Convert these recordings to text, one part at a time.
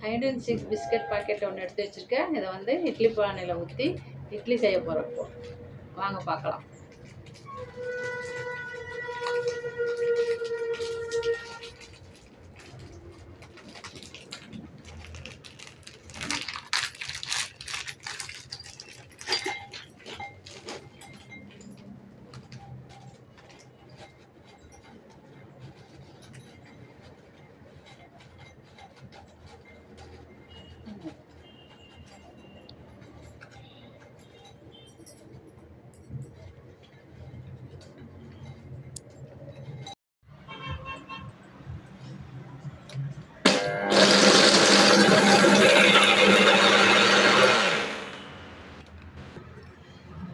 Height and seek biscuit packet ஒன்று எடுத்து வச்சுருக்கேன். இதை வந்து இட்லி பானையில் ஊற்றி இட்லி செய்ய போகிறப்போ வாங்க பார்க்கலாம்.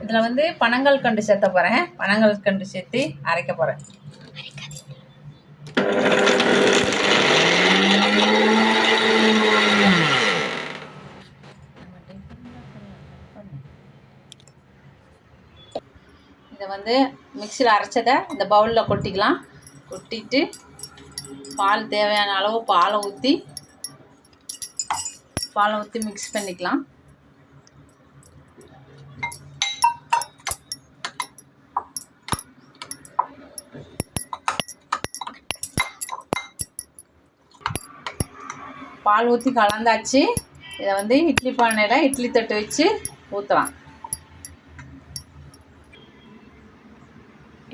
இதில் வந்து பனங்கல்கண்டு சேர்த்த போகிறேன். பனங்கல்கண்டு சேர்த்து அரைக்க போகிறேன். இதை வந்து மிக்சியில் அரைச்சதை இந்த பவுலில் கொட்டிக்கலாம். கொட்டிட்டு பால் தேவையான அளவு பாலை ஊற்றி மிக்ஸ் பண்ணிக்கலாம். பால் ஊற்றி கலந்தாச்சு. இதை வந்து இட்லி பானையில் இட்லி தட்டு வச்சு ஊற்றலாம்.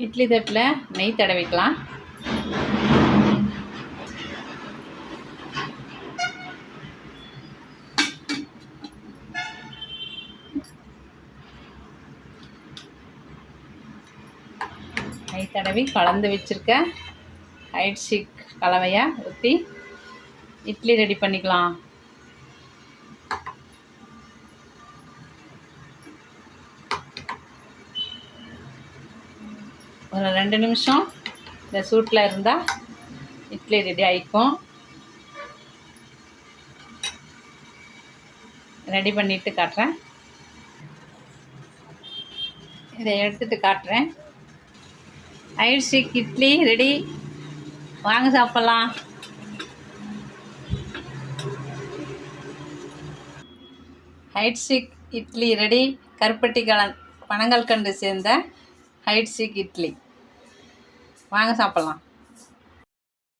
இட்லி தட்டில் நெய் தடவிக்கலாம். நெய் தடவி கலந்து வச்சுருக்க ஹைட் சீக் கலவையை ஊற்றி இட்லி ரெடி பண்ணிக்கலாம். ஒரு 2 நிமிஷம் இந்த சூட்டில் இருந்தால் இட்லி ரெடி ஆகிக்கும். ரெடி பண்ணிவிட்டு காட்டுறேன். இதை எடுத்துகிட்டு காட்டுறேன். Hide seek idli ready. வாங்க சாப்பிட்லாம். Hide seek idli ready. கருப்பட்டி பனங்கல்கண்டு சேர்ந்த ஹைட் சீக் இட்லி. வாங்க சாப்பிட்லாம்.